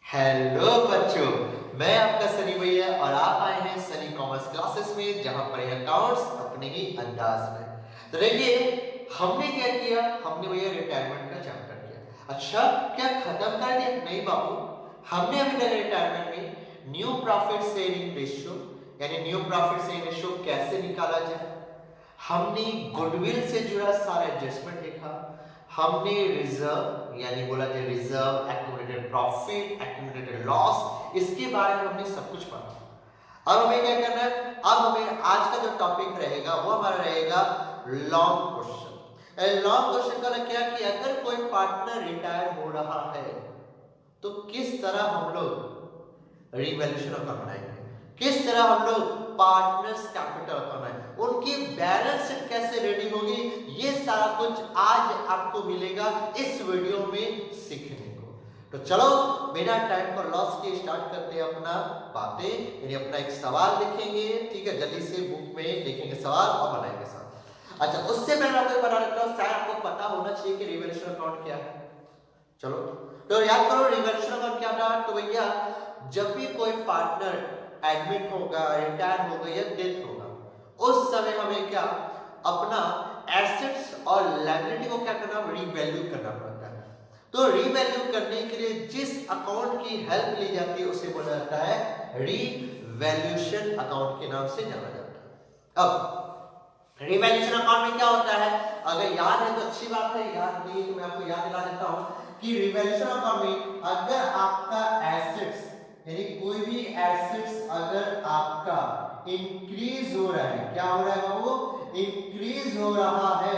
Hello बच्चों, मैं आपका सनी भैया और आप आए हैं सनी कॉमर्स क्लासेस में, जहां पर अकाउंट्स अपने ही अंदाज में। तो देखिए, हमने क्या किया, हमने भैया रिटायरमेंट का चैप्टर किया। अच्छा, क्या खत्म कर दिया? नहीं बाबू, हमने अभी तक रिटायरमेंट में न्यू प्रॉफिट शेयरिंग रेशियो यानी न्यू प्रॉफिट शेयरिंग रेशियो कैसे निकाला जाए, हमने गुडविल से जुड़ा सारा एडजस्टमेंट देखा, हमने रिजर्व यानी बोला जाए reserve, accumulated profit, accumulated loss, इसके बारे में हमने सब कुछ पढ़ा। अब हमें क्या करना है, अब हमें आज का जो टॉपिक रहेगा वो हमारा रहेगा लॉन्ग क्वेश्चन। लॉन्ग क्वेश्चन का क्या कि अगर कोई पार्टनर रिटायर हो रहा है तो किस तरह हम लोग रिवैल्यूएशन अकाउंट बनाएंगे, किस तरह हम लोग पार्टनर्स कैपिटल अकाउंट बनाएंगे, उनकी बैलेंस शीट कैसे रेडी होगी, ये सारा कुछ आज आपको मिलेगा इस वीडियो में सीखने को। तो चलो बिना टाइम को लॉस किए स्टार्ट करते हैं अपना बातें, यानी अपना एक सवाल लिखेंगे। ठीक है, जल्दी से बुक में लिखेंगे सवाल और बनाएंगे सवाल। अच्छा, उससे पहले आपको बता देता हूं, शायद आपको पता होना चाहिए कि रिवैल्यूएशन अकाउंट क्या है। चलो तो याद करो रिवैल्यूएशन अकाउंट क्या था। तो भैया जब भी कोई पार्टनर एडमिट होगा, रिटायर होगा या डेथ होगा, उस समय हमें क्या अपना एसेट्स और लायबिलिटी को क्या करना, रीवैल्यू करना पड़ता है। तो रीवैल्यू करने के लिए जिस अकाउंट की हेल्प ली जाती है उसे बोला जाता है रीवैल्यूएशन अकाउंट के नाम से जाना जाता है। अब रिवैल्यूएशन अकाउंट में क्या होता है, अगर याद है तो अच्छी बात है, याद नहीं तो मैं आपको याद दिला देता हूं कि रिवैल्यूएशन अकाउंट में अगर आपका एसेट्स यानी कोई भी एसेट्स अगर आपका इंक्रीज हो रहा है, क्या हो रहा है बाबू, इंक्रीज हो रहा है,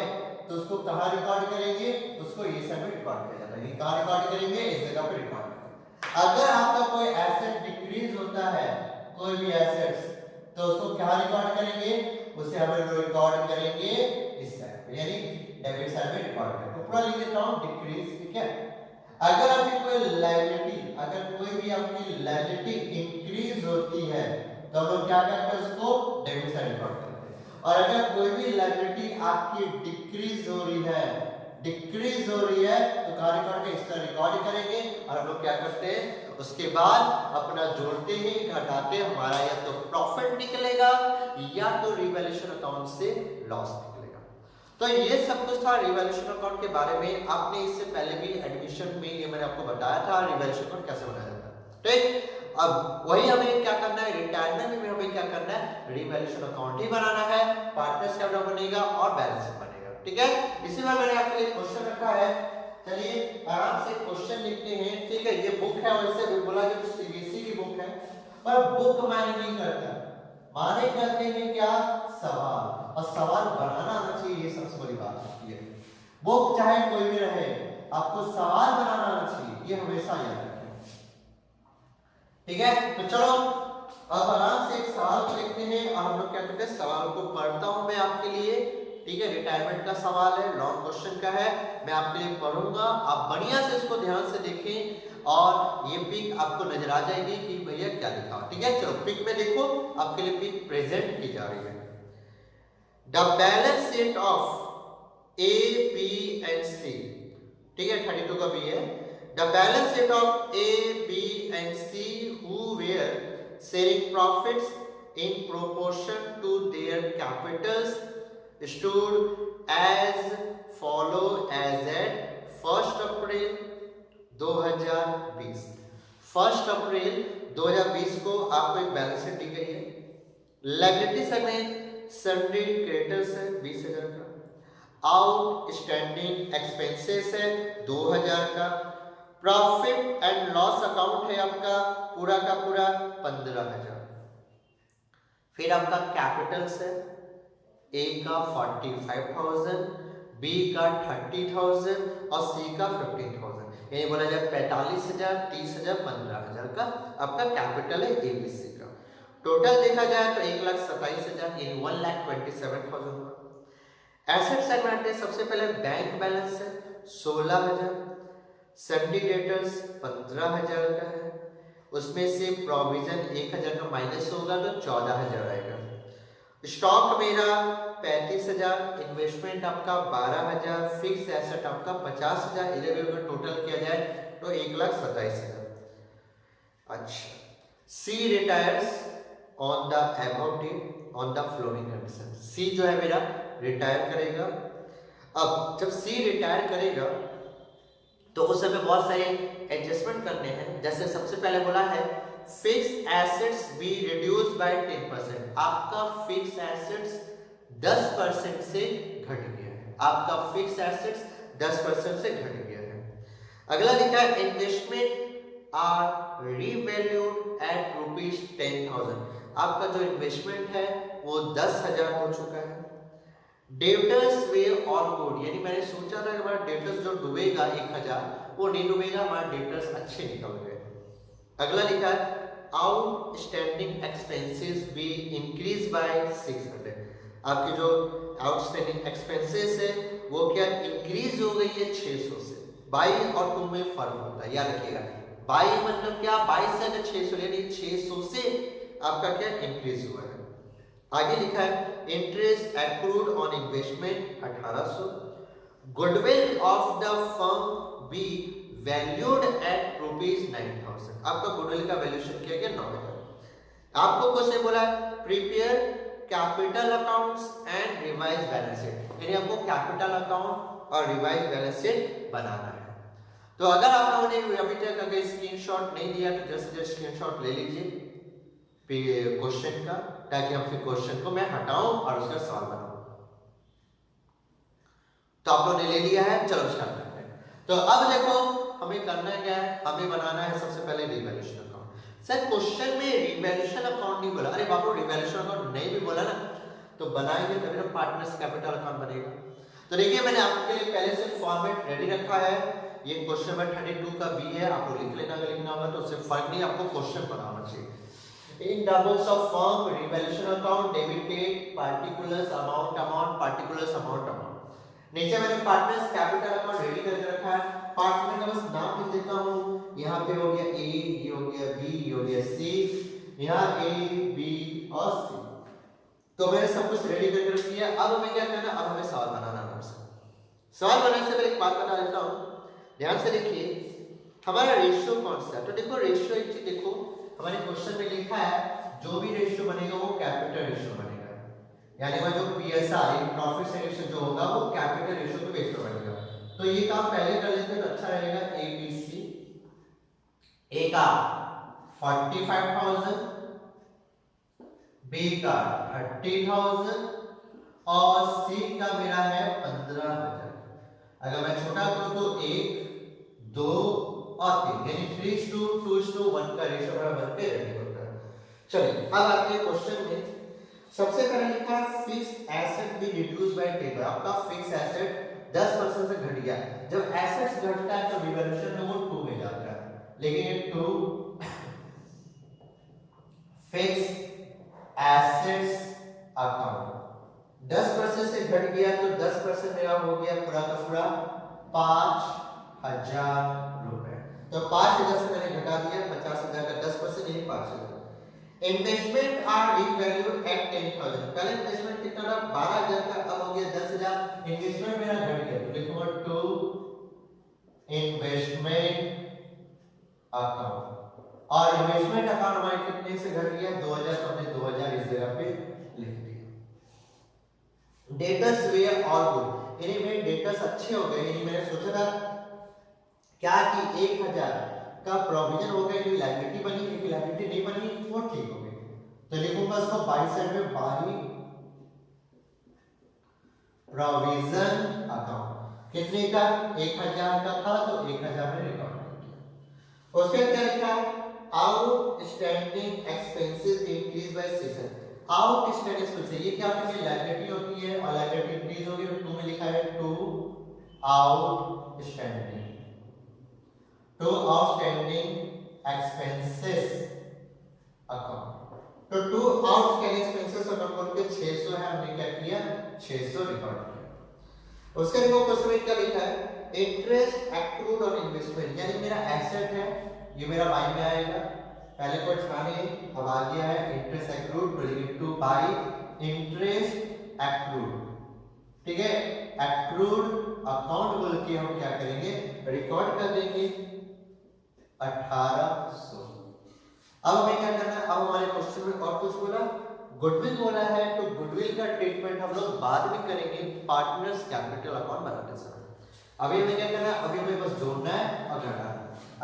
तो उसको कहां रिकॉर्ड करेंगे, उसको ये सब में रिकॉर्ड किया जाता है। कहां रिकॉर्ड करेंगे, इस जगह पे रिकॉर्ड करेंगे। अगर आपका कोई एसेट डिक्रीज होता है, कोई भी एसेट्स, तो उसको क्या रिकॉर्ड करेंगे, उसे हम रिकॉर्ड करेंगे इस साइड पे, यानी डेबिट साइड में रिकॉर्ड करेंगे। तो पूरा लिख देता हूं डिक्रीज, ठीक है। अगर आपकी कोई लायबिलिटी, अगर कोई भी आपकी लायबिलिटी इंक्रीज होती है तो हम लोग क्या करते हैं, उसको डेबिट साइड रिकॉर्ड करते हैं। और अगर कोई भी लायबिलिटी आपकी डिक्रीज हो रही है, डिक्रीज हो रही है, तो कहां रिकॉर्ड करेंगे, इसका रिकॉर्ड करेंगे। और हम लोग क्या करते हैं, उसके बाद अपना जोड़ते ही घटाते हमारा या तो प्रॉफिट निकलेगा या तो रिवैल्यूएशन अकाउंट से लॉस निकलेगा। तो ये सब कुछ था रिवैल्यूएशन अकाउंट के बारे में। आपने इससे पहले भी एडमिशन में ये मैंने आपको बताया था रिवैल्यूएशन अकाउंट कैसे बनाया जाता है। ठीक, अब वही हमें क्या करना है, रिटायरमेंट में हमें क्या करना है, रिवैल्यूएशन अकाउंट ही बनाना है, पार्टनर्स कैपिटल बनेगा और बैलेंस शीट बनेगा। ठीक है, इसी में मैंने आपके लिए क्वेश्चन रखा है, चलिए आराम से क्वेश्चन लिखते हैं। ठीक है, ये बुक है, वैसे भी बोला कि सीबीएसई की बुक है, पर बुक माने नहीं करता, माने करते हैं क्या, सवाल, और सवाल बनाना आना चाहिए, ये सबसे बड़ी बात होती है। बुक चाहे कोई भी रहे, आपको सवाल बनाना आना चाहिए, ये हमेशा याद रखें। ठीक है, तो चलो अब आराम से एक सवाल को लिखते हैं और हम लोग क्या करते हैं, सवाल को पढ़ता हूं मैं आपके लिए। ठीक है, रिटायरमेंट का सवाल है, लॉन्ग क्वेश्चन का है, मैं आपके लिए पढ़ूंगा, आप बढ़िया से इसको ध्यान से देखें और ये पिक आपको नजर आ जाएगी कि भैया क्या लिखा। ठीक है, चलो पिक में देखो, आपके लिए पिक प्रेजेंट की जा रही है। The balance sheet of A, B and C, ठीक है 32 का बी है। The balance sheet of A, B and C who were sharing profits in proportion to their capitals stood as follow as at 1 अप्रैल 2020। 1 अप्रैल 2020 को आपको एक balance sheet दी गई है। Liabilities में सन्ड्री क्रेडिटर्स है 20,000 का, आउटस्टैंडिंग एक्सपेंसेस है 2,000 का, प्रॉफिट एंड लॉस अकाउंट है आपका पूरा का पूरा 15,000। फिर आपका कैपिटल्स है, ए का 45,000, बी का 30,000 और सी का 15,000। ये बोला जाए 45,000, 30,000, 15,000 का आपका कैपिटल है एबीसी का। टोटल देखा जाए तो 1,27,000 इन 1,27,000 हुआ। एसेट सेगमेंट है, सबसे पहले बैंक बैलेंस है 16,000, सन्डी डेटर्स 15,000 का है, उसमें से प्रोविजन 1,000 का माइनस होगा तो 14,000 आएगा। स्टॉक मेरा 35,000, इन्वेस्टमेंट आपका 12,000, फिक्स एसेट आपका 50,000, इधर टोटल किया जाए तो 1,27,000। अच्छा, C retires on the above date on the following condition. C जो है मेरा रिटायर करेगा। अब जब सी रिटायर करेगा तो उस समय बहुत सारे एडजस्टमेंट करने हैं। जैसे सबसे पहले बोला है fix assets be reduce by 10%। आपका फिक्स एसेट्स 10% से घट गया है। आपका फिक्स एसेट्स 10% से घट गया है। अगला लिखा है इन्वेस्टमेंट आर रीवैल्यूड एट ₹10,000। आपका जो इन्वेस्टमेंट है वो 10,000 हो चुका है। डेब्टर्स वे ऑल गुड, यानी मैंने सोचा था कि हमारा डेब्टर्स जो डूबेगा 1,000 वो नहीं डूबेगा, हमारा डेब्टर्स अच्छे निकल गए। अगला लिखा है outstanding expenses be increase by 600। आपके जो आउटस्टैंडिंग एक्सपेंसेस है वो क्या इंक्रीज हो गई है 600 से। बाई और टू में फर्क होता है, याद रखिएगा। बाई मतलब क्या, 22 से अगर 600 यानी 600 से आपका क्या इंक्रीज हुआ है। आगे लिखा है interest accrued on investment 1800। Goodwill of the firm be valued at ₹9,000। आपका गुडविल का वैल्यूएशन किया गया 9,000। आपको क्वेश्चन बोला prepare capital accounts and revise balance sheet, यानी आपको कैपिटल अकाउंट और रिवाइज बैलेंस शीट बनाना है। तो अगर आप लोगों ने अभी तक अगर स्क्रीनशॉट नहीं दिया तो जल्द से जल्द स्क्रीनशॉट ले लीजिए क्वेश्चन का, ताकि हम फिर क्वेश्चन को मैं हटाऊं और उसका सवाल बनाऊं। तो आप लोगों ने ले लिया है, चलो स्टार्ट करते हैं। तो अब देखो हमें करना क्या है, हमें बनाना है सबसे पहले रिवैल्यूएशन अकाउंट। सर क्वेश्चन में रिवैल्यूएशन अकाउंट नहीं बोला, अरे बाबू रिवैल्यूएशन अकाउंट नहीं भी बोला ना तो बनाएंगे तभी ना पार्टनर्स कैपिटल अकाउंट बनेगा। तो देखिए मैंने आपके लिए पहले से फॉर्मेट रेडी रखा है। ये क्वेश्चन नंबर 32 का बी है, आपको लिख लेना, अगर लिखना होगा तो उससे फर्क नहीं, आपको क्वेश्चन बनाना चाहिए। In the books of firm revaluation account debited particulars amount। नीचे मैंने पार्टनर्स कैपिटल अकाउंट रेडी करके रखा है। पार्टनर का बस नाम लिख देता हूँ। यहाँ पे हो गया ए, ये हो गया बी, ये हो गया सी, यहाँ ए बी और सी। तो मैंने सब कुछ रेडी करके रख दिया। अब हमें क्या करना, अब हमें सवाल बनाना है। सवाल बनाने से पहले एक बात बता देता हूँ, ध्यान से देखिए हमारा रेशियो कौन सा है। तो देखो रेशियो एक चीज देखो, हमारे क्वेश्चन में लिखा है जो भी रेशियो बनेगा वो कैपिटल रेशियो बनेगा, यानी वो जो पीएसआर प्रॉफिट से रेशियो जो होगा वो कैपिटल रेशियो के बेस पर बनेगा। तो ये काम पहले कर लेते हैं तो अच्छा रहेगा। एबीसी ए का 45,000, बी का 30,000 और सी का मेरा है 15,000। अगर मैं छोटा करूं तो 1 2 और 3 यानी 3:2:1 का रेशियो बड़ा बनके रेडी होता है। चलिए अब आते हैं क्वेश्चन में। सबसे पहले लिखा है fix asset be reduce by 10। आपका फिक्स एसेट 10% से घट गया। जब एसेट्स घटता है तो रिवैल्यूएशन में वो 2 में जाता है, लेकिन ये 2 फिक्स एसेट्स अकाउंट 10% से घट गया तो 10% मेरा हो गया पूरा का पूरा 5,000 रुपए। तो 5,000 से मैंने घटा दिया 50,000 का 10% यानी 5,000। Investment are revalued at 10,000। पहले इन्वेस्टमेंट कितना था 12,000 का, अब हो गया 10,000। इन्वेस्टमेंट मेरा घट गया तो लिखूंगा टू इन्वेस्टमेंट अकाउंट। और इन्वेस्टमेंट अकाउंट हमारे कितने से घट गया 2,000, तो हमने 2,000 इस जगह पे लिख दिया। डेटर्स वे ऑल गुड, यानी मेरे डेटर्स अच्छे हो गए। यानी मैंने सोचा था क्या कि 1,000 का प्रोविजन हो गया, लायबिलिटी बनी, एक लायबिलिटी नहीं बनी, वो ठीक हो गई। तो लिखूंगा इसको बाई साइड में बाई प्रोविजन अकाउंट। कितने का 1,000 का था तो 1,000 में रिकॉर्ड कर दिया। उसके क्या लिखा है outstanding expenses increase by 6। Outstanding expenses ये क्या होती है, लायबिलिटी होती है और लायबिलिटी इंक्रीज होगी तो 2 में लिखा है टू आउटस्टैंडिंग एक्सपेंसेस अकाउंट। तो टू आउटस्टैंडिंग एक्सपेंसेस अकाउंट बोल के 600 है, हमने क्या किया 600 रिकॉर्ड किया। उसके बाद क्वेश्चन में क्या लिखा है इंटरेस्ट एक्रूड ऑन इन्वेस्टमेंट, यानी मेरा एसेट है ये मेरा बाई में आएगा। पहले को छाने अब आ गया है इंटरेस्ट एक्रूड तो लिखेंगे टू बाई इंटरेस्ट एक्रूड। ठीक है, एक्रूड अकाउंट बोल के हम क्या करेंगे रिकॉर्ड कर देंगे 1800। अब हमें क्या करना है, अब हमारे क्वेश्चन में और कुछ बोला, गुडविल बोला है, तो गुडविल का ट्रीटमेंट हम लोग बाद में करेंगे पार्टनर्स कैपिटल अकाउंट बनाने समय। अभी हमें क्या करना है, अभी हमें बस जोड़ना है और घटाना है।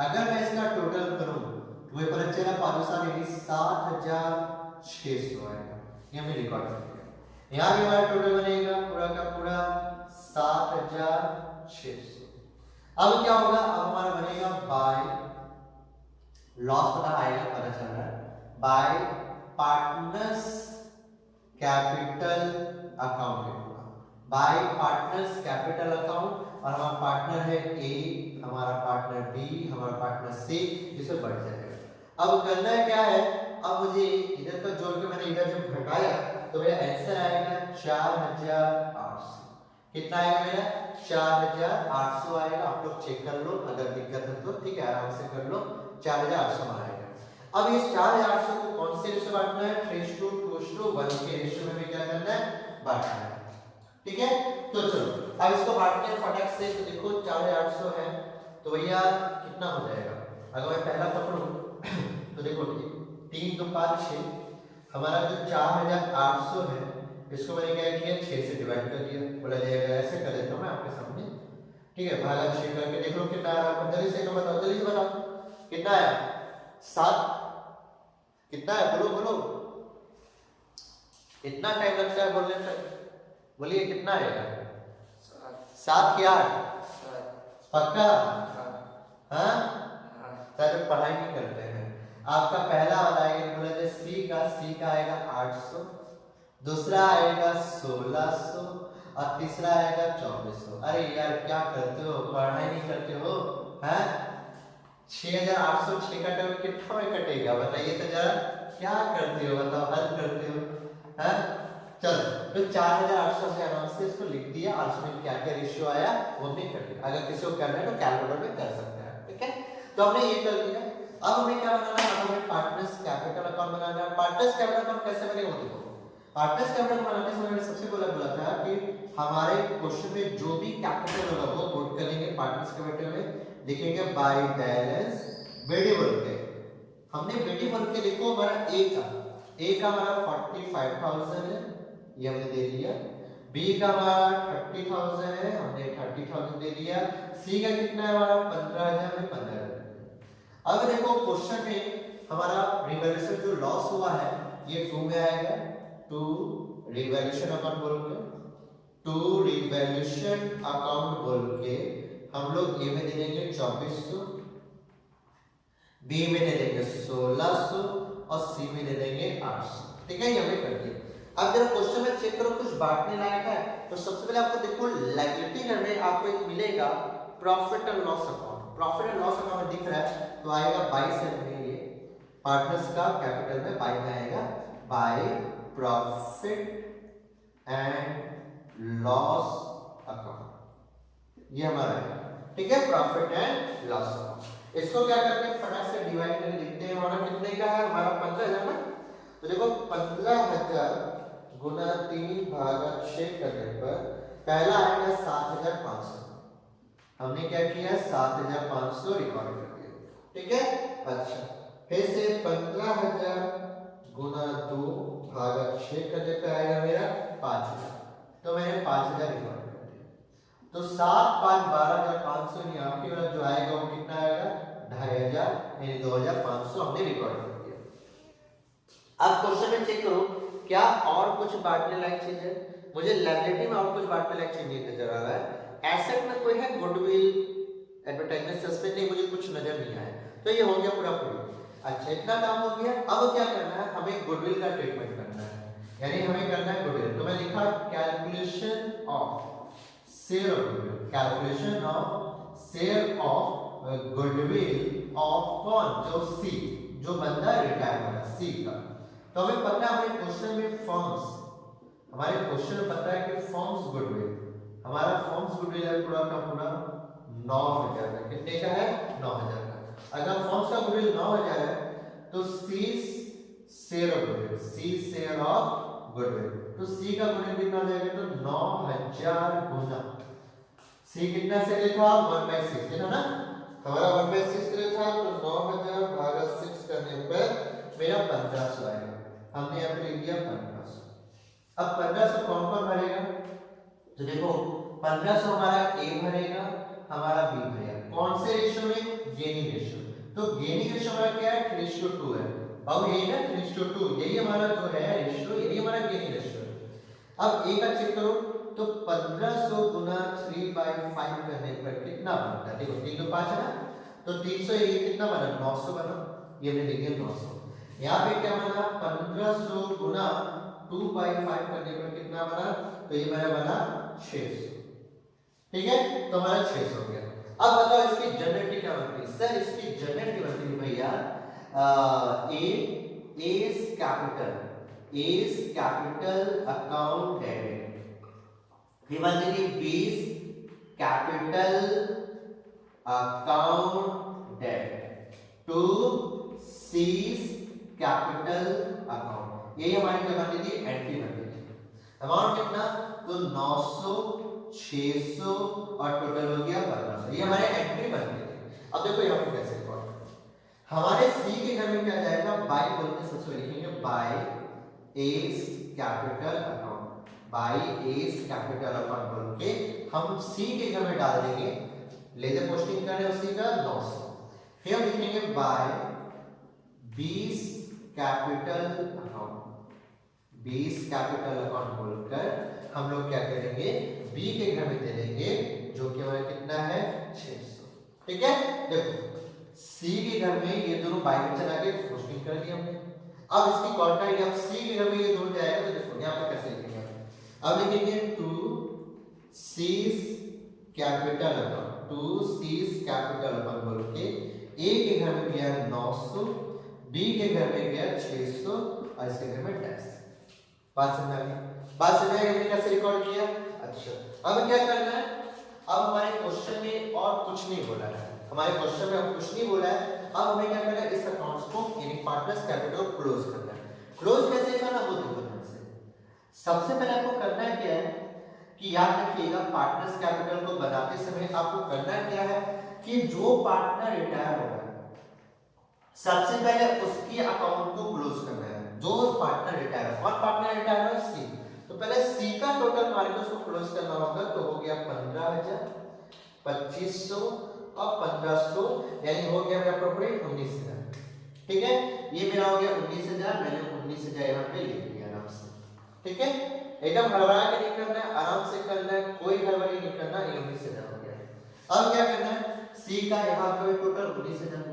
अगर मैं इसका टोटल करूं तो ये पता चला 7,600 आएगा, ये हमने रिकॉर्ड कर दिया। यहाँ भी हमारा टोटल बनेगा पूरा का पूरा 7,600। अब क्या होगा, अब हमारा बनेगा बाय लॉस पता आएगा, पता चल रहा है, bye partners capital account, bye partners capital account. और हमारा पार्टनर है ए, हमारा पार्टनर बी, हमारा पार्टनर सी, जिसे बढ़ जाएगा। अब करना है क्या है, अब मुझे इधर का जोड़ के मैंने इधर जब घटाया तो मेरा आंसर आएगा 4,800। कितना आएगा मेरा, 4,800 आएगा। आप लोग चेक कर लो, अगर दिक्कत है तो ठीक है, आराम से कर लो, 4,800 आएगा। अब इस 4,800 को कौन से रेशो बांटना है, 3:2:1 के रेशो में भी क्या करना है, बांटना है। ठीक है, तो चलो अब इसको बांटते हैं फटाक से। तो देखो 4,800 है तो भैया कितना हो जाएगा, अगर मैं पहला पकड़ूं तो देखो 3 2 5 6, हमारा जो 4,800 है इसको मैंने क्या किया, 6 से डिवाइड कर दिया। बोला जाएगा ऐसे कर देता हूं मैं आपके सामने, ठीक है, भागा 6 करके देख लो कितना आ रहा है। जल्दी से बताओ, जल्दी से बताओ कितना है, 7 कितना है, बोलो बोलो, इतना टाइम लगता है बोलने में, बोलिए कितना आएगा, 7 की 8 पक्का, हाँ सर पढ़ाई नहीं करते हैं। आपका पहला वाला आएगा, बोला जाए सी का आएगा 800, दूसरा आएगा 1600 और तीसरा आएगा 2400। अरे यार क्या करते हो, पढ़ाई नहीं करते हो, हैं? 6,800 6 का टर्म कितना में कटेगा बताइए तो जरा, क्या करते हो बताओ, हल करते हो, हैं? चलो तो 4,800 से आराम से इसको लिख दिया और उसमें क्या क्या रेशियो आया वो हमने कर दिया। अगर किसी को करना है तो कैलकुलेटर में कर सकते हैं, ठीक है। तो हमने ये कर दिया। अब हमें क्या बनाना है, अब हमें पार्टनर्स कैपिटल अकाउंट बनाना है। पार्टनर्स कैपिटल अकाउंट कैसे बनेगा देखो, पार्टनर्स कैपिटल बनाने से मैंने सबसे पहले बोला था कि हमारे क्वेश्चन में जो भी कैपिटल होगा वो पुट करेंगे पार्टनर्स कैपिटल में, लिखेंगे बाय बैलेंस बीडी बोल के। हमने बीडी बोल के लिखो हमारा ए का हमारा 45,000 है, ये हमने दे दिया। बी का हमारा 30,000 है, हमने 30,000 दे दिया। सी का कितना है हमारा 15,000 में 15,000। अब देखो क्वेश्चन में हमारा रिवैल्यूएशन जो लॉस हुआ है ये 2 में आएगा, टू रिवैल्यूएशन अकाउंट बोल के, टू रिवैल्यूएशन अकाउंट बोल के हम लोग ए में दे देंगे 2400, बी में दे देंगे 1600 और सी में दे देंगे 800। ठीक है, ये हमने कर दिया। अब जरा क्वेश्चन में चेक करो कुछ बांटने लायक है तो सबसे पहले आपको देखो लायबिलिटी में आपको एक मिलेगा profit and loss account. Profit and loss account दिख रहा है तो आएगा बाय से में, ये पार्टनर्स का कैपिटल में बाय में आएगा, by profit and loss account, ये हमारा है। ठीक है, प्रॉफिट एंड लॉस अकाउंट। इसको क्या करते हैं फटाक से डिवाइड करके लिखते हैं। हमारा कितने का है, हमारा 15,000 ना, तो देखो 15,000 गुना 3/6 करने पर पहला आएगा 7,500। हमने क्या किया 7,500 रिकॉर्ड कर दिया, ठीक है। अच्छा फिर से 15,000 गुना 2/6 करने पर आएगा मेरा 5,000, तो मैंने 5,000 रिकॉर्ड कर दिया। तो 7 5 12,500 नहीं, आपके वाला जो आएगा वो कितना आएगा 2,500 यानी 2,500 हमने रिकॉर्ड कर दिया। अब क्वेश्चन में चेक करो क्या और कुछ बांटने लायक चीज है। मुझे लायबिलिटी में और कुछ बांटने लायक चीज नहीं नजर आ रहा है। एसेट में कोई है गुडविल, एडवर्टाइजमेंट, सस्पेंड नहीं, मुझे कुछ नजर नहीं आया, तो ये हो गया पूरा पूरा। अच्छा इतना काम हो गया। अब क्या करना है, हमें गुडविल का ट्रीटमेंट करना है, यानी हमें करना है गुडविल। तो मैं लिखा calculation of share of goodwill, calculation of share of goodwill of कौन, जो सी, जो बंदा रिटायर हुआ सी का। तो हमें पता है हमारे क्वेश्चन में फर्म्स, हमारे क्वेश्चन में पता है कि फर्म्स गुडविल, हमारा फर्म्स गुडविल है पूरा का पूरा 9,000 का। कितने का है 9,000 का। अगर फर्म्स का गुडविल 9,000 है तो C share of goodwill, C share of goodwill, तो सी का गुडविल कितना हो जाएगा, तो 9,000 गुना सी कितना से लिखा 1/6 है ना, हमारा 1/6 था तो 9,000 भागा 6 करने पर 1500 आएगा, हमने यहाँ पे लिख दिया 1500। अब 1500 कौन कौन भरेगा, तो देखो 1500 हमारा ए भरेगा, हमारा बी भरेगा, कौन से रेशियो में, गेनिंग रेशियो। तो गेनिंग रेशियो हमारा क्या है, 3:2 है, और ये ना 3:2, यही हमारा जो है रेशियो, यही हमारा गेनिंग रेशियो है। अब ए का चेक करो, तो 1500 गुना 3/5 करने पर कितना बनता है, देखो 3 तो 5 है ना, तो 300, ये कितना बना, 900 बना, ये हमने लिख दिया 900। यहाँ पे क्या बना, 1500 गुना 2/5 करने पर कितना बना, तो ये मेरा बना 600। ठीक है, तो हमारा 600 हो गया। अब बताओ इसकी जनरेटिव क्या बनती है, सर इसकी जनरेटिव बनती है भैया एज कैपिटल अकाउंट डेबिट, ये बनती है 20 capital account debit to C's capital account, ये हमारी क्या बनती थी, एंट्री बनती थी। अमाउंट कितना, तो 900, 600 और टोटल हो गया 1500, ये हमारे एंट्री बनती थी। अब देखो यहाँ पे कैसे रिकॉर्ड, हमारे सी के घर में क्या जाएगा, बाय बोल के सबसे पहले लिखेंगे by A's capital account, by A's capital account बोल के हम सी के घर में डाल देंगे, लेजर पोस्टिंग कर रहे हैं उसी का 900। फिर हम लिखेंगे by 20 capital account, 20 capital account बोलकर हम लोग क्या करेंगे, बी के घर में दे देंगे, जो कि हमारा कितना है 600। ठीक है, देखो सी के घर में ये दोनों बाय में चला के पोस्टिंग कर दिया हमने। अब इसकी कॉन्ट्रैक्ट, अब सी के घर में ये दोनों जाएगा, तो देखो यहाँ पे कैसे लिखेंगे, अब लिखेंगे to C's capital account, to C's capital account बोल के ए के घर में गया 900, बी के घर में गया 600 और इसके घर में 10। बात समझ आ गई, बात समझ आ गई, हमने कैसे रिकॉर्ड किया। अच्छा, अब क्या करना है, अब हमारे क्वेश्चन में और कुछ नहीं बोला है, हमारे क्वेश्चन में अब कुछ नहीं बोला है। अब हमें क्या करना है, इस अकाउंट्स को यानी पार्टनर्स कैपिटल को क्लोज करना है। क्लोज कैसे करना, वो देखो ध्यान से। सबसे पहले आपको करना क्या है कि याद रखिएगा, पार्टनर्स कैपिटल को बनाते समय आपको करना क्या है कि जो पार्टनर रिटायर हो गया, सबसे पहले उसकी अकाउंट को क्लोज करना है। जो पार्टनर रिटायर है, और पार्टनर रिटायर है सी, तो पहले सी का टोटल हमारे को उसको क्लोज करना होगा, तो हो गया 15,000, 2500 और 1500, यानी हो गया मेरा प्रॉपर्टी 19,000। ठीक है, ये मेरा हो गया 19,000, मैंने 19,000 यहाँ पे लिख दिया आराम से। ठीक है, एकदम हड़बड़ा के नहीं करना है, आराम से करना है, कोई हड़बड़ी नहीं करना, ये 19,000 हो गया। अब क्या करना है, सी का यहाँ पे टोटल 19,000,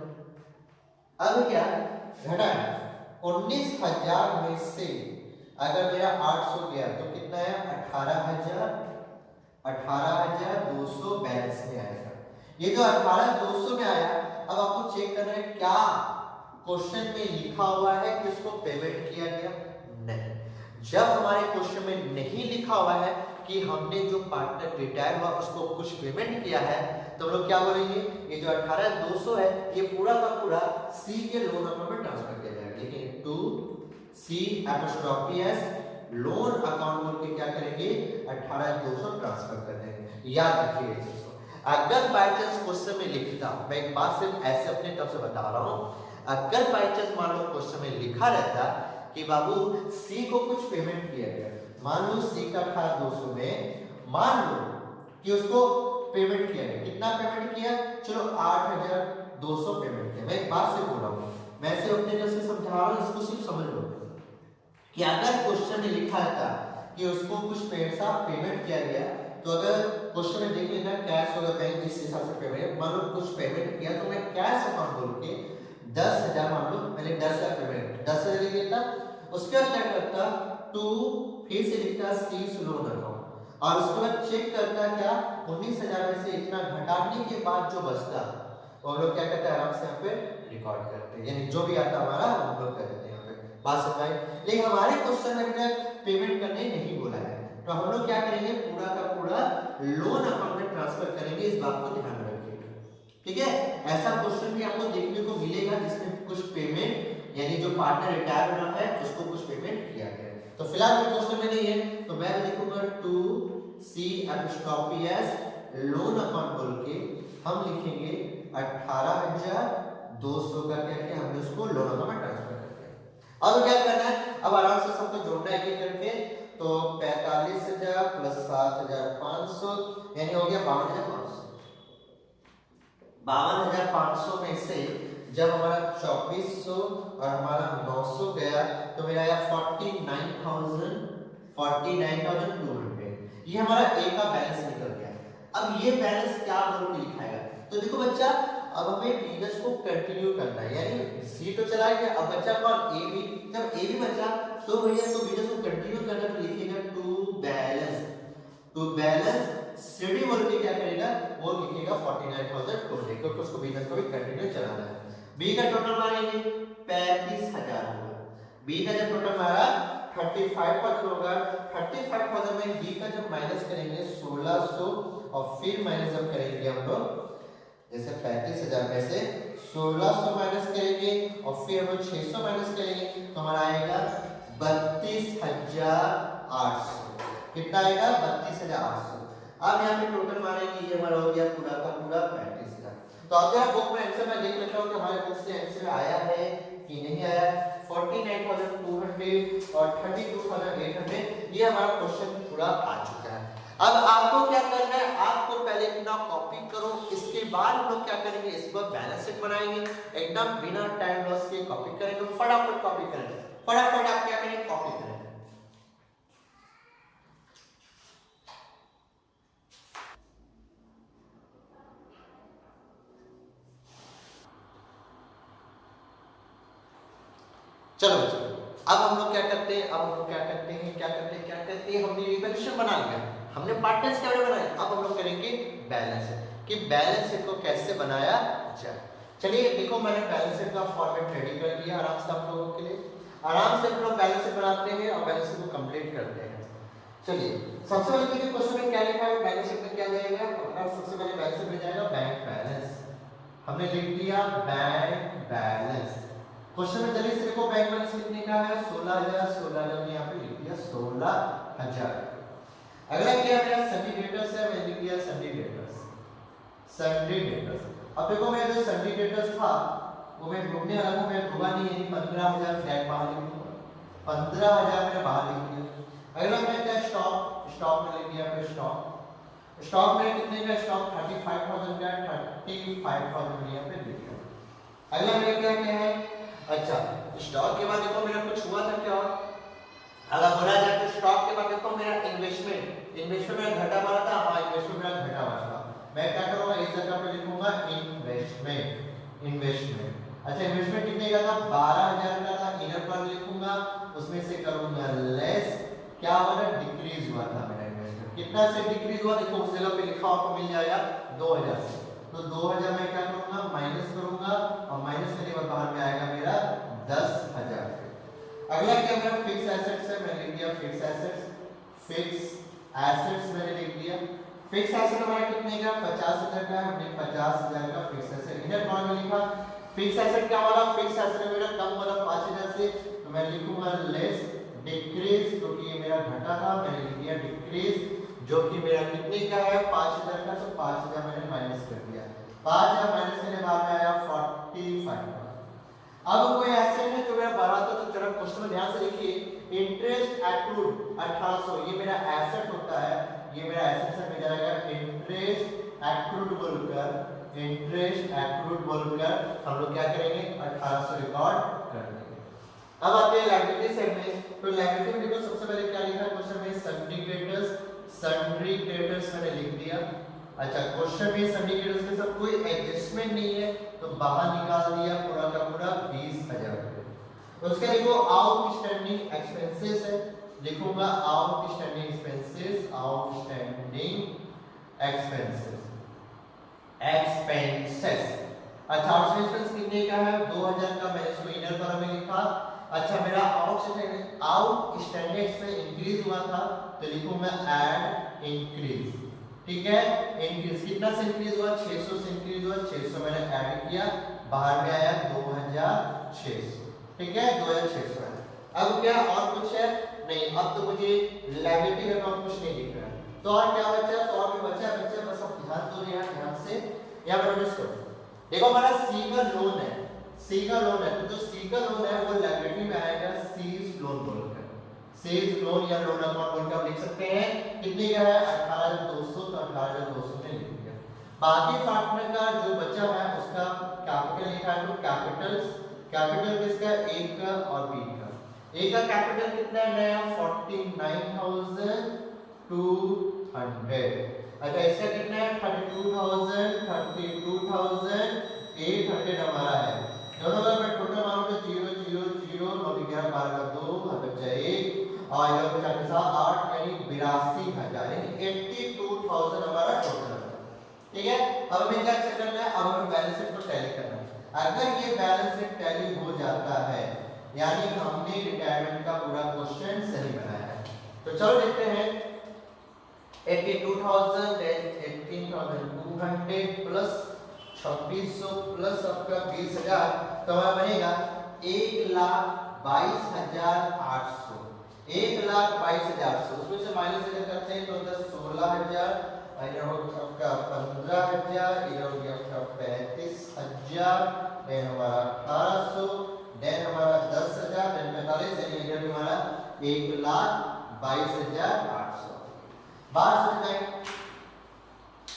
अब क्या घटा है 19,000 में से अगर मेरा 800 गया तो कितना है 18,200 बैलेंस में आएगा। ये जो 18,200 में आया, अब आपको चेक करना है क्या क्वेश्चन में लिखा हुआ है कि उसको पेमेंट किया गया, नहीं। जब हमारे क्वेश्चन में नहीं लिखा हुआ है कि हमने जो पार्टनर रिटायर हुआ उसको कुछ पेमेंट किया है, तो हम लोग क्या बोलेंगे, ये जो 18,200 है ये पूरा का पूरा सी के लोन अकाउंट में ट्रांसफर किया जाएगा। लेकिन to C apostrophe S loan account बोल के क्या करेंगे, 18,200 ट्रांसफर कर देंगे। याद रखिए दोस्तों, अगर बाय चांस क्वेश्चन में लिखता, मैं एक बात सिर्फ ऐसे अपने तरफ से बता रहा हूँ, अगर बाय चांस मान लो क्वेश्चन में लिखा रहता कि बाबू सी को कुछ पेमेंट किया गया, मान लो सी का 18,200 में मान लो कि उसको पेमेंट किया गया, कितना पेमेंट किया, चलो 8,200 पेमेंट किया। मैं एक बात से बोल रहा हूँ, मैं से अपने तरफ से समझा रहा हूँ, इसको सिर्फ समझ लो कि अगर क्वेश्चन में लिखा रहता कि उसको कुछ पैसा पेमेंट किया गया, तो अगर क्वेश्चन में देख लेना कैश होगा बैंक जिस हिसाब से पेमेंट, मान लो कुछ पेमेंट किया तो मैं कैश अकाउंट बोल के 10,000 मान लो मैंने 10,000 पेमेंट 10,000 लिख देता, उसके बाद क्या करता टू फिर से लिखता सी लोन अकाउंट और उसके बाद चेक करता क्या 19,000 में से इतना घटाने के बाद जो बचता वो हम लोग क्या करते हैं आराम से यहाँ पे रिकॉर्ड करते हैं, यानी जो भी आता हमारा हम लोग कर देते हैं यहाँ पे। बात समझ आई? लेकिन हमारे क्वेश्चन में अभी पेमेंट करने नहीं बोला है, तो हम लोग क्या करेंगे पूरा का पूरा लोन अकाउंट में ट्रांसफर करेंगे, इस बात को ध्यान रखिएगा। ठीक है, ऐसा क्वेश्चन भी आपको देखने को मिलेगा जिसमें कुछ पेमेंट यानी जो पार्टनर रिटायर हो रहा है उसको कुछ पेमेंट किया गया है। तो फिलहाल क्वेश्चन में नहीं है, तो मैं लिखूंगा to C apostrophe S loan account बोल के हम लिखेंगे 18,200 का क्या किया हमने उसको लोन अकाउंट में ट्रांसफर कर दिया। अब क्या करना है, अब आराम से सबको जोड़ना है करके। तो 45,000 प्लस 7,500 यानी हो गया 52,500। 52,500 में से जब हमारा 2400 और हमारा 900 गया तो मेरा आया 49,200। ये हमारा ए का बैलेंस निकल गया। अब ये बैलेंस क्या बोल के लिखाएगा, तो देखो बच्चा अब हमें बिजनेस को कंटिन्यू करना है, यानी सी तो चला गया, अब बच्चा कौन, ए बी। जब ए बी बचा तो भैया इसको बिजनेस को कंटिन्यू करना तो लिखेगा टू बैलेंस सीडी बोल के क्या करेगा, वो लिखेगा 49,200 क्योंकि उसको बिजनेस को भी कंटिन्यू चलाना है। बी का टोटल मारेंगे 35,000 होगा। बी का जब टोटल मारा 35,000 होगा। 35,000 में बी का जब माइनस करेंगे 1600 और फिर माइनस जब करेंगे हम लोग, जैसे 35,000 में से 1600 माइनस करेंगे और फिर हम लोग 600 माइनस करेंगे तो हमारा आएगा 32,800। कितना आएगा, 32,800। अब यहाँ पे टोटल मारेंगे, ये हमारा हो गया पूरा का पूरा 35,000। तो अब जरा बुक में आंसर मैं देख लेता हूँ कि हमारे बुक से आंसर आया है कि नहीं आया। 49,200 और 32,800 ये हमारा क्वेश्चन पूरा आ चुका है। अब आपको क्या करना है, आपको पहले अपना कॉपी करो, इसके बाद हम लोग क्या करेंगे, इसको बैलेंस शीट बनाएंगे। एकदम बिना टाइम लॉस के कॉपी करेंगे, फटाफट कॉपी करेंगे, फटाफट आप क्या करेंगे, कॉपी करेंगे। चलो अब हम लोग क्या करते हैं, हमने रिवॉल्यूशन बना लिया, हमने पार्टनर्स क्या बनाए, अब हम लोग करेंगे बैलेंस शीट कि बैलेंस शीट को कैसे बनाया जाए। चलिए देखो मैंने बैलेंस शीट का फॉर्मेट रेडी कर दिया आराम से आप लोगों के लिए। आराम से हम लोग बैलेंस शीट बनाते हैं और बैलेंस शीट को कंप्लीट करते हैं। चलिए सबसे पहले देखिए क्वेश्चन में क्या लिखा है, बैलेंस शीट में क्या जाएगा, हमारा सबसे पहले बैलेंस शीट में जाएगा बैंक बैलेंस। हमने लिख दिया बैंक बैलेंस। क्वेश्चन में जल्दी से देखो बैंक बैलेंस कितने का है, 16,000 हमने यहाँ पे लिख दिया 16,000। अगला क्या है, मेरा सन्डी डेटर्स है, मैं लिख दिया सन्डी डेटर्स। अब देखो मेरा जो सन्डी डेटर्स था वो मैं ढूंढने वाला था, मैं ढूंढा नहीं, यानी 15,000 फ्लैट बाहर लिख दिया, 15,000 मैंने बाहर लिख दिया। अगला मेरा क्या, स्टॉक में लिख दिया मैं स्टॉक में कितने का, स्टॉक 35,000 का, 35,000 यहाँ पे लिख दिया। अगला मेरा क्या है, अच्छा स्टॉक के बाद देखो मेरा कुछ हुआ था क्या, अगर बोला जाए तो स्टॉक के बाद देखो मेरा इन्वेस्टमेंट में घटा मारा था, हाँ इन्वेस्टमेंट में घटा मारा था, मैं क्या करूंगा इस जगह पे लिखूंगा इन्वेस्टमेंट। अच्छा इन्वेस्टमेंट कितने का था, 12,000 का था, इधर पर लिखूंगा, उसमें से करूंगा लेस, क्या हुआ, डिक्रीज हुआ था मेरा इन्वेस्टमेंट। कितना से डिक्रीज हुआ, देखो उस जगह पे लिखा आपको मिल जाएगा 2,000 से, तो 2,000 में क्या करूंगा, माइनस करूंगा और माइनस करने के बाद बाहर में आएगा मेरा 10,000। अगला क्या मेरा फिक्स एसेट्स है, मैं लिख दिया फिक्स एसेट्स मैंने लिख दिया। फिक्स एसेट हमारा कितने का, 50,000 का, हमने 50,000 का फिक्स एसेट इधर कौन में लिखा। फिक्स एसेट क्या वाला, फिक्स एसेट मेरा कम वाला 5,000 से, तो मैं लिखूंगा लेस डिक्रीज, क्योंकि ये मेरा घटा था, मैंने लिख दिया डिक्रीज, जो कि मेरा कितने का है 5,000 का, तो 5,000 मैंने माइनस कर दिया, 5,000 माइनस करने बाद में आया 45। अब कोई एसेट है जो मेरा बढ़ा था, तो जरा क्वेश्चन में ध्यान से देखिए, इंटरेस्ट एक्रूड 1800, ये मेरा एसेट होता है, ये मेरा एसेट से मिल जाएगा इंटरेस्ट एक्रूड बोलकर हम लोग क्या करेंगे 1800 रिकॉर्ड कर देंगे। अब आते हैं लायबिलिटी साइड में, तो लायबिलिटी में देखो सबसे पहले क्या लिखा है क्वेश्चन में, सन्डी क्रेडिटर्स मैंने लिख दिया। अच्छा क्वेश्चन में सन्डी क्रेडिटर्स के साथ कोई एडजस्टमेंट नहीं है, तो बाहर निकाल दिया पूरा का पूरा 20,000 रुपए। उसके देखो आउटस्टैंडिंग एक्सपेंसेस है, लिखूंगा आउटस्टैंडिंग एक्सपेंसेस। अच्छा आउटस्टैंडिंग कितने का है, 2,000 का, मैंने इसको इनर पर में लिखा। अच्छा मेरा आउटस्टैंडिंग एक्सपेंस इंक्रीज हुआ था, तो लिखूंगा ऐड इंक्रीज, ठीक है, इंक्रीज कितना से इंक्रीज हुआ, 600 से इंक्रीज हुआ, 600 मैंने ऐड किया, बाहर में आया 2,600, ठीक है 2,600 है। अब क्या और कुछ है नहीं, अब तो मुझे लायबिलिटी में और कुछ नहीं दिख रहा है, तो और क्या बचा, तो और भी बचा बस अब ध्यान दो ध्यान से यहां पर नोटिस करो। देखो हमारा सी का लोन है, तो जो सी का लोन है वो लायबिलिटी में आएगा, सेल्स लोन या लोन अकाउंट बोल के आप लिख सकते हैं। कितने का है 18,200, तो 18,200 में लिख दिया। बाकी पार्टनर का जो बचा है उसका कैपिटल लिखा है, तो कैपिटल किसका, ए का और बी का। ए का कैपिटल कितना है नया 49,200। अच्छा इसका कितना है 32,800 हमारा है। दोनों का मैं टोटल मारूंगा 0 0 0 और 11 12 का 2 बचा 1 और यह बचा के साथ 8 यानी 82,000 यानी 82,000 हमारा टोटल है। ठीक है, अब हमें क्या चेक करना है, अब हमें बैलेंस शीट को टैली करना है। अगर ये बैलेंस शीट टैली हो जाता है यानी हमने रिटायरमेंट का पूरा क्वेश्चन सही बनाया है। तो चलो देखते हैं 82,000 18,200 प्लस 2600 प्लस आपका 20,000 तो हमारा बनेगा 1,22,800। 1,22,800 उसमें से माइनस अगर करते हैं तो 16,000 इधर हो आपका 15,000 इधर हो गया आपका 35,000 देन हमारा 1,800 देन हमारा 10,000 देन 45 यानी इधर हमारा 1,22,800। बात समझ में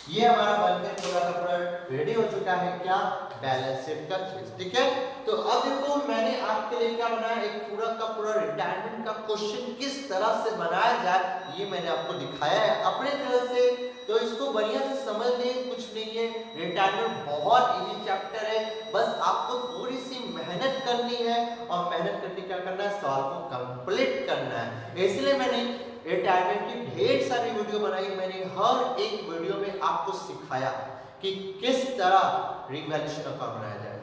ये हमारा बनकर पूरा का पूरा रेडी हो चुका है क्या, बैलेंस शीट का चीज। ठीक है, तो अब देखो मैंने आपके लिए क्या बनाया, एक पूरा का पूरा रिटायरमेंट का क्वेश्चन किस तरह से बनाया जाए ये मैंने आपको दिखाया है अपने तरफ से। तो इसको बढ़िया से समझ लें, कुछ नहीं है, रिटायरमेंट बहुत इजी चैप्टर है, बस आपको थोड़ी सी मेहनत करनी है और मेहनत करके क्या करना है, सवाल को कंप्लीट करना है। इसलिए मैंने रिटायरमेंट की ढेर सारी वीडियो बनाई। मैंने हर एक वीडियो में आपको सिखाया कि किस तरह रिवैल्यूएशन अकाउंट बनाया जाए,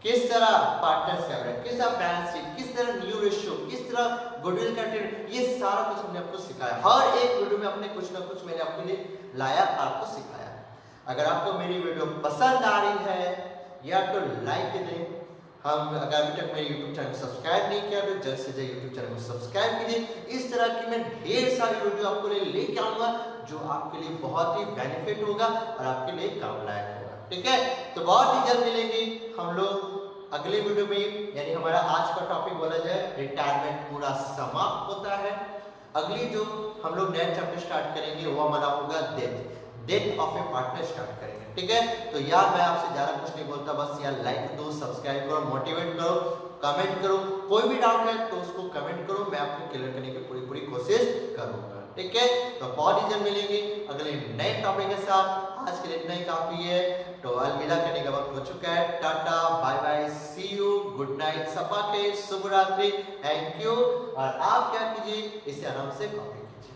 किस तरह पार्टनर्स का बनाया, किस तरह बैलेंस शीट, किस तरह न्यू रेशियो, किस तरह गुडविल कंटेंट, ये सारा कुछ हमने आपको सिखाया। हर एक वीडियो में अपने कुछ ना कुछ मैंने आपके लिए लाया, आपको सिखाया। अगर आपको मेरी वीडियो पसंद आ रही है या तो लाइक दें, हम अगर अभी तक मेरे YouTube चैनल को सब्सक्राइब नहीं किया तो जल्द से जल्द YouTube चैनल को सब्सक्राइब कीजिए। इस तरह की मैं ढेर सारी वीडियो आपको लिए लेके आऊंगा जो आपके लिए बहुत ही बेनिफिट होगा और आपके लिए काम लायक होगा। ठीक है, तो बहुत ही जल्द मिलेंगे हम लोग अगले वीडियो में। यानी हमारा आज का टॉपिक बोला जाए रिटायरमेंट पूरा समाप्त होता है। अगली जो हम लोग नया चैप्टर स्टार्ट करेंगे वो हमारा होगा death of A partner start करेंगे। ठीक है, तो यार मैं आपसे ज्यादा कुछ नहीं बोलता, बस यार लाइक दो, सब्सक्राइब करो, मोटिवेट करो, कमेंट करो, कोई भी डाउट है तो उसको कमेंट करो, मैं आपको क्लियर करने की पूरी कोशिश करूंगा। ठीक है, तो बहुत ही जल्द मिलेंगे अगले नए टॉपिक के साथ। आज के लिए इतना ही काफी है, तो अलविदा करने का वक्त हो चुका है। Ta ta bye bye, see you, good night, सपा के शुभ रात्रि, थैंक यू। और आप क्या कीजिए, इसे आराम से कॉपी कीजिए।